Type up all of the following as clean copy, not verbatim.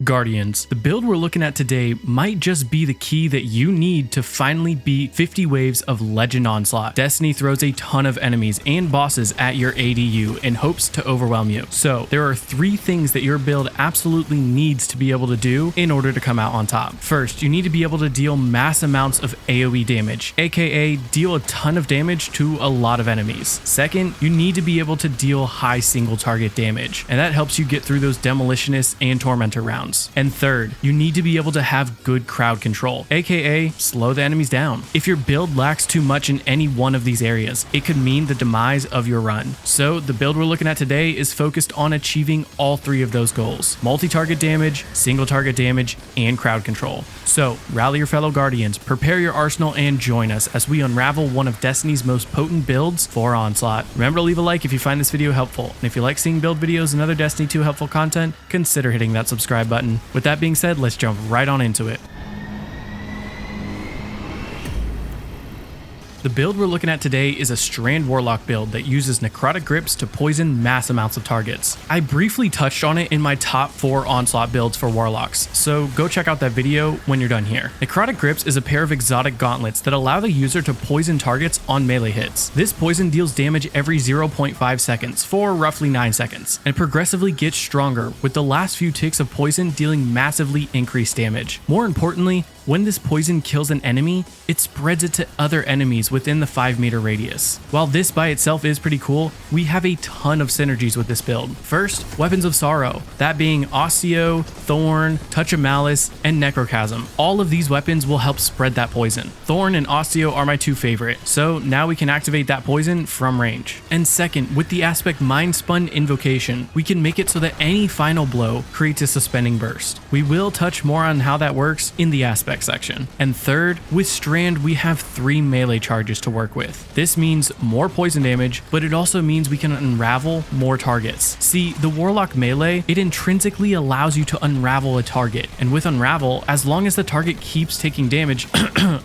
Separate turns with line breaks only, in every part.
Guardians. The build we're looking at today might just be the key that you need to finally beat 50 waves of Legend Onslaught. Destiny throws a ton of enemies and bosses at your ADU in hopes to overwhelm you. So there are 3 things that your build absolutely needs to be able to do in order to come out on top. First, you need to be able to deal mass amounts of AoE damage, aka deal a ton of damage to a lot of enemies. Second, you need to be able to deal high single target damage, and that helps you get through those Demolitionist and Tormentor rounds. And third, you need to be able to have good crowd control, aka slow the enemies down. If your build lacks too much in any one of these areas, it could mean the demise of your run. So the build we're looking at today is focused on achieving all 3 of those goals: multi-target damage, single target damage, and crowd control. So rally your fellow Guardians, prepare your arsenal, and join us as we unravel one of Destiny's most potent builds for Onslaught. Remember to leave a like if you find this video helpful, and if you like seeing build videos and other Destiny 2 helpful content, consider hitting that subscribe button. With that being said, let's jump right on into it. The build we're looking at today is a Strand Warlock build that uses Necrotic grips to poison mass amounts of targets. I briefly touched on it in my top 4 Onslaught builds for Warlocks, so go check out that video when you're done here. Necrotic grips is a pair of exotic gauntlets that allow the user to poison targets on melee hits. This poison deals damage every 0.5 seconds for roughly 9 seconds, and progressively gets stronger, with the last few ticks of poison dealing massively increased damage. More importantly, when this poison kills an enemy, it spreads it to other enemies within the 5-meter radius. While this by itself is pretty cool, we have a ton of synergies with this build. First, Weapons of Sorrow, that being Osteo, Thorn, Touch of Malice, and Necrochasm. All of these weapons will help spread that poison. Thorn and Osteo are my 2 favorite, so now we can activate that poison from range. And second, with the aspect mindspun invocation, we can make it so that any final blow creates a suspending burst. We will touch more on how that works in the aspect section. And third, with Strand, we have 3 melee charges to work with. This means more poison damage, but it also means we can unravel more targets. See, the Warlock melee, it intrinsically allows you to unravel a target, and with unravel, as long as the target keeps taking damage,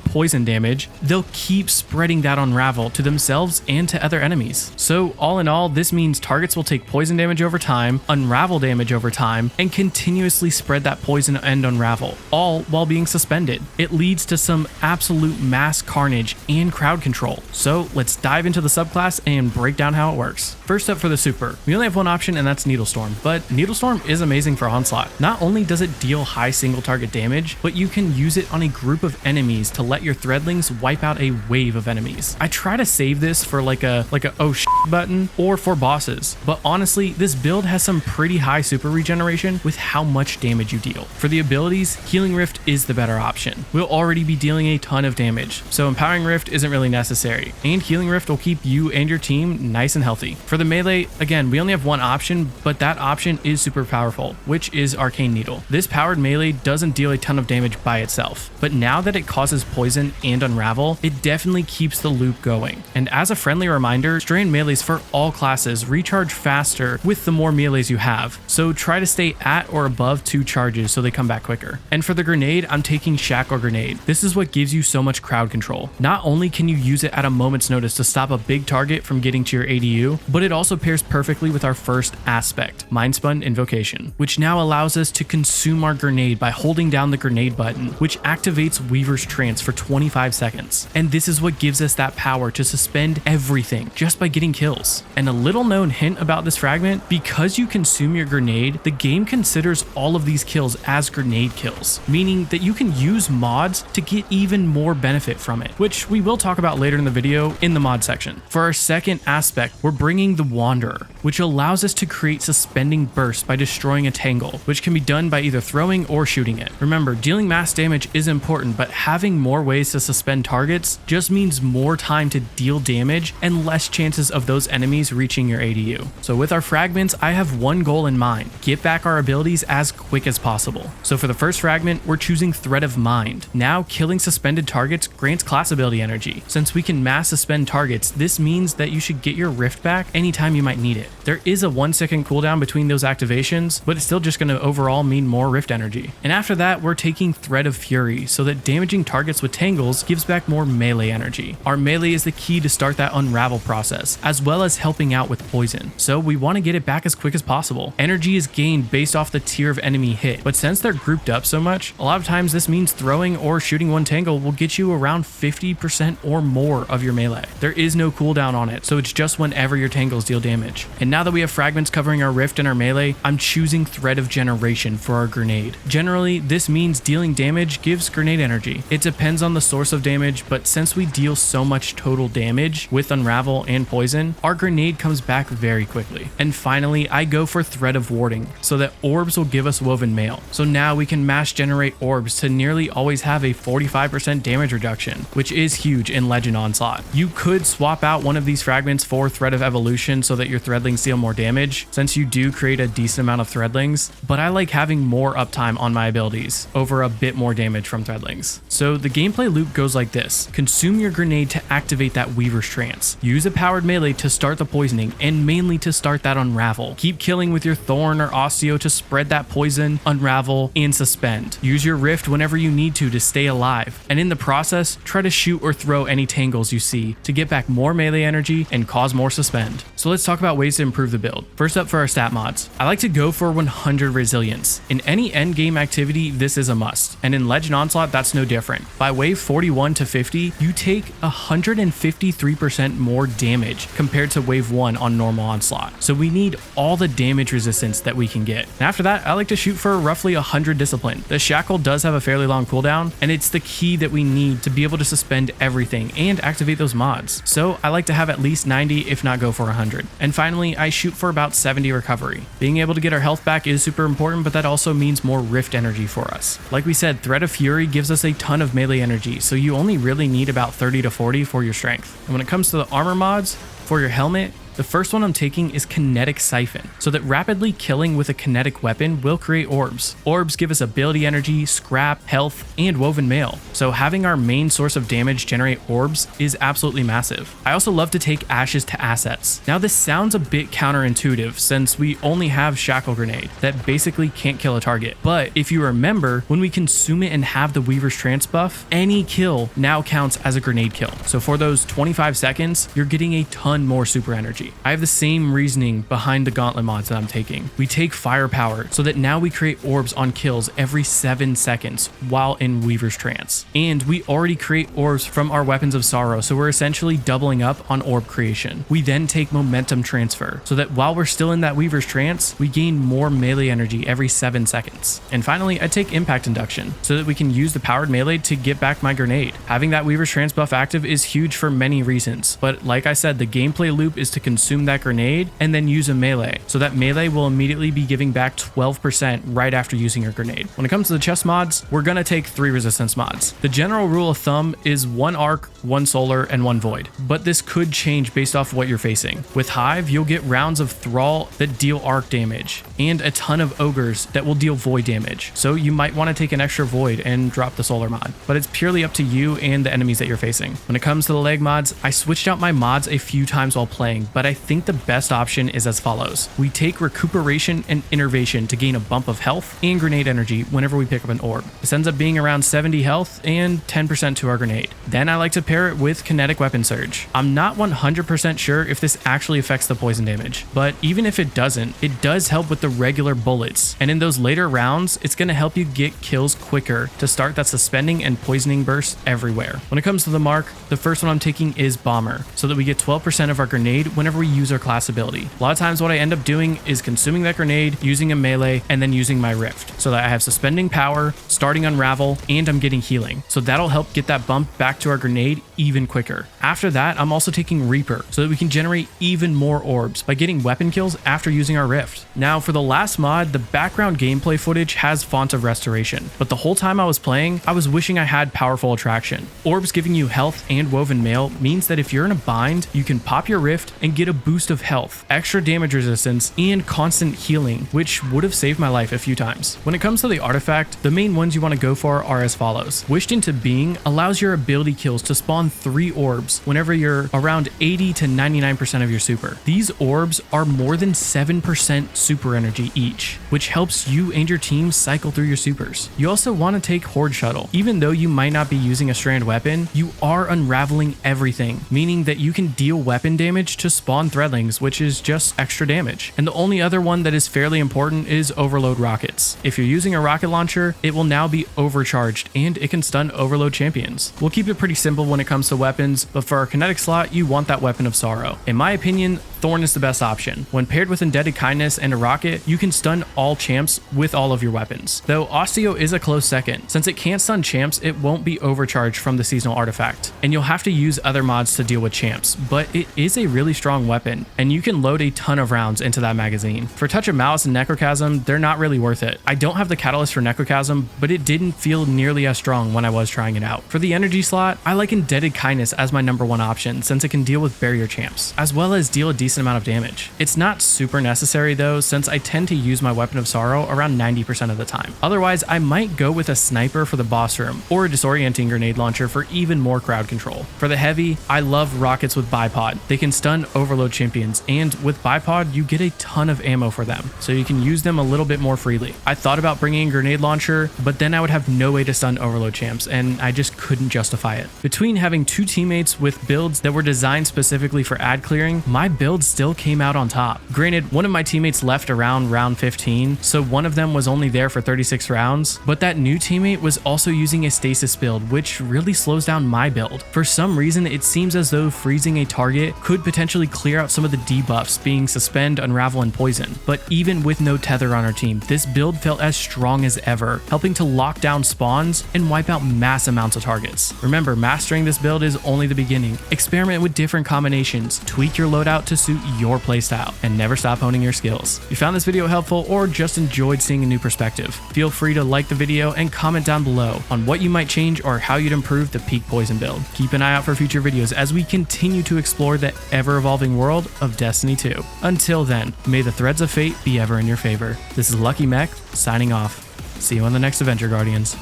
poison damage, they'll keep spreading that unravel to themselves and to other enemies. So all in all, this means targets will take poison damage over time, unravel damage over time, and continuously spread that poison and unravel, all while being suspended. It leads to some absolute mass carnage and crowd control. So let's dive into the subclass and break down how it works. First up for the super, we only have one option, and that's Needlestorm, but Needlestorm is amazing for Onslaught. Not only does it deal high single target damage, but you can use it on a group of enemies to let your threadlings wipe out a wave of enemies. I try to save this for like a oh shit button or for bosses, but honestly, this build has some pretty high super regeneration with how much damage you deal. For the abilities, Healing Rift is the better option. We'll already be dealing a ton of damage, so Empowering Rift isn't really necessary, and Healing Rift will keep you and your team nice and healthy. For the melee, again, we only have one option, but that option is super powerful, which is Arcane Needle. This powered melee doesn't deal a ton of damage by itself, but now that it causes poison and unravel, it definitely keeps the loop going. And as a friendly reminder, Strand melees for all classes recharge faster with the more melees you have, so try to stay at or above 2 charges so they come back quicker. And for the grenade, I'm taking Shackle Grenade. This is what gives you so much crowd control. Not only can you use it at a moment's notice to stop a big target from getting to your ADU, but it also pairs perfectly with our first aspect, Mindspun Invocation, which now allows us to consume our grenade by holding down the grenade button, which activates Weaver's Trance for 25 seconds. And this is what gives us that power to suspend everything just by getting kills. And a little known hint about this fragment, because you consume your grenade, the game considers all of these kills as grenade kills, meaning that you can use mods to get even more benefit from it, which we will talk about later in the video in the mod section. For our second aspect, we're bringing the Wanderer, which allows us to create suspending bursts by destroying a tangle, which can be done by either throwing or shooting it. Remember, dealing mass damage is important, but having more ways to suspend targets just means more time to deal damage and less chances of those enemies reaching your ADU. So with our fragments, I have one goal in mind: get back our abilities as quick as possible. So for the first fragment, we're choosing Thread of Hive Mind. Now killing suspended targets grants class ability energy. Since we can mass suspend targets, this means that you should get your rift back anytime you might need it. There is a 1 second cooldown between those activations, but it's still just going to overall mean more rift energy. And after that, we're taking Thread of Fury so that damaging targets with tangles gives back more melee energy. Our melee is the key to start that unravel process, as well as helping out with poison. So we want to get it back as quick as possible. Energy is gained based off the tier of enemy hit, but since they're grouped up so much, a lot of times this means throwing or shooting one tangle will get you around 50% or more of your melee. There is no cooldown on it, so it's just whenever your tangles deal damage. And now that we have fragments covering our rift and our melee, I'm choosing Thread of Generation for our grenade. Generally, this means dealing damage gives grenade energy. It depends on the source of damage, but since we deal so much total damage with unravel and poison, our grenade comes back very quickly. And finally, I go for Thread of Warding so that orbs will give us woven mail. So now we can mass generate orbs to nearly always have a 45% damage reduction, which is huge in Legend Onslaught. You could swap out one of these fragments for Thread of Evolution so that your threadlings deal more damage, since you do create a decent amount of threadlings, but I like having more uptime on my abilities over a bit more damage from threadlings. So the gameplay loop goes like this. Consume your grenade to activate that Weaver's Trance. Use a powered melee to start the poisoning and mainly to start that unravel. Keep killing with your Thorn or Osteo to spread that poison, unravel, and suspend. Use your rift whenever you need to stay alive. And in the process, try to shoot or throw any tangles you see to get back more melee energy and cause more suspend. So let's talk about ways to improve the build. First up for our stat mods. I like to go for 100 resilience. In any endgame activity, this is a must. And in Legend Onslaught, that's no different. By wave 41 to 50, you take 153% more damage compared to wave 1 on normal Onslaught. So we need all the damage resistance that we can get. And after that, I like to shoot for roughly 100 discipline. The shackle does have a fairly long cooldown, and it's the key that we need to be able to suspend everything and activate those mods. So I like to have at least 90, if not go for 100. And finally, I shoot for about 70 recovery. Being able to get our health back is super important, but that also means more rift energy for us. Like we said, Thread of Fury gives us a ton of melee energy, so you only really need about 30 to 40 for your strength. And when it comes to the armor mods, for your helmet, the first one I'm taking is Kinetic Siphon, so that rapidly killing with a kinetic weapon will create orbs. Orbs give us ability energy, scrap, health, and woven mail, so having our main source of damage generate orbs is absolutely massive. I also love to take Ashes to assets. Now this sounds a bit counterintuitive since we only have Shackle Grenade that basically can't kill a target, but if you remember, when we consume it and have the Weaver's Trance buff, any kill now counts as a grenade kill. So for those 25 seconds, you're getting a ton more super energy. I have the same reasoning behind the gauntlet mods that I'm taking. We take firepower so that now we create orbs on kills every 7 seconds while in Weaver's Trance. And we already create orbs from our Weapons of Sorrow, so we're essentially doubling up on orb creation. We then take momentum transfer so that while we're still in that Weaver's Trance, we gain more melee energy every 7 seconds. And finally, I take impact induction so that we can use the powered melee to get back my grenade. Having that Weaver's Trance buff active is huge for many reasons, but like I said, the gameplay loop is to consume that grenade and then use a melee, so that melee will immediately be giving back 12% right after using your grenade. When it comes to the chest mods, we're gonna take 3 resistance mods. The general rule of thumb is 1 arc, 1 solar, and 1 void, but this could change based off what you're facing. With Hive, you'll get rounds of Thrall that deal arc damage and a ton of ogres that will deal void damage, so you might want to take an extra void and drop the solar mod, but it's purely up to you and the enemies that you're facing. When it comes to the leg mods, I switched out my mods a few times while playing, but I think the best option is as follows. We take recuperation and innervation to gain a bump of health and grenade energy whenever we pick up an orb. This ends up being around 70 health and 10% to our grenade. Then I like to pair it with kinetic weapon surge. I'm not 100% sure if this actually affects the poison damage, but even if it doesn't, it does help with the regular bullets, and in those later rounds, it's going to help you get kills quicker to start that suspending and poisoning burst everywhere. When it comes to the mark, the first one I'm taking is Bomber, so that we get 12% of our grenade whenever we use our class ability. A lot of times what I end up doing is consuming that grenade, using a melee, and then using my rift, so that I have suspending power, starting unravel, and I'm getting healing. So that'll help get that bump back to our grenade even quicker. After that, I'm also taking Reaper, so that we can generate even more orbs by getting weapon kills after using our rift. Now for the last mod, the background gameplay footage has Font of Restoration, but the whole time I was playing, I was wishing I had Powerful Attraction. Orbs giving you health and woven mail means that if you're in a bind, you can pop your rift and get get a boost of health, extra damage resistance, and constant healing, which would have saved my life a few times. When it comes to the artifact, the main ones you want to go for are as follows. Wished into Being allows your ability kills to spawn 3 orbs whenever you're around 80 to 99% of your super. These orbs are more than 7% super energy each, which helps you and your team cycle through your supers. You also want to take Horde Shuttle. Even though you might not be using a strand weapon, you are unraveling everything, meaning that you can deal weapon damage to spawn threadlings, which is just extra damage. And the only other one that is fairly important is overload rockets. If you're using a rocket launcher, it will now be overcharged and it can stun overload champions. We'll keep it pretty simple when it comes to weapons, but for our kinetic slot, you want that Weapon of Sorrow. In my opinion, Thorn is the best option. When paired with Indebted Kindness and a rocket, you can stun all champs with all of your weapons. Though Osteo is a close second. Since it can't stun champs, it won't be overcharged from the seasonal artifact, and you'll have to use other mods to deal with champs, but it is a really strong weapon, and you can load a ton of rounds into that magazine. For Touch of Malice and Necrochasm, they're not really worth it. I don't have the catalyst for Necrochasm, but it didn't feel nearly as strong when I was trying it out. For the energy slot, I like Indebted Kindness as my #1 option since it can deal with barrier champs, as well as deal a decent amount of damage. It's not super necessary though, since I tend to use my Weapon of Sorrow around 90% of the time. Otherwise, I might go with a sniper for the boss room, or a disorienting grenade launcher for even more crowd control. For the heavy, I love rockets with bipod. They can stun overload champions, and with bipod, you get a ton of ammo for them, so you can use them a little bit more freely. I thought about bringing a grenade launcher, but then I would have no way to stun overload champs, and I just couldn't justify it. Between having 2 teammates with builds that were designed specifically for ad clearing, my build still came out on top. Granted, one of my teammates left around round 15, so one of them was only there for 36 rounds, but that new teammate was also using a stasis build, which really slows down my build. For some reason, it seems as though freezing a target could potentially clear out some of the debuffs, being suspend, unravel, and poison. But even with no tether on our team, this build felt as strong as ever, helping to lock down spawns and wipe out mass amounts of targets. Remember, mastering this build is only the beginning. Experiment with different combinations, tweak your loadout to suit your playstyle, and never stop honing your skills. If you found this video helpful or just enjoyed seeing a new perspective, feel free to like the video and comment down below on what you might change or how you'd improve the peak poison build. Keep an eye out for future videos as we continue to explore the ever-evolving world of Destiny 2. Until then, may the threads of fate be ever in your favor. This is Lucky Mech, signing off. See you on the next Adventure Guardians.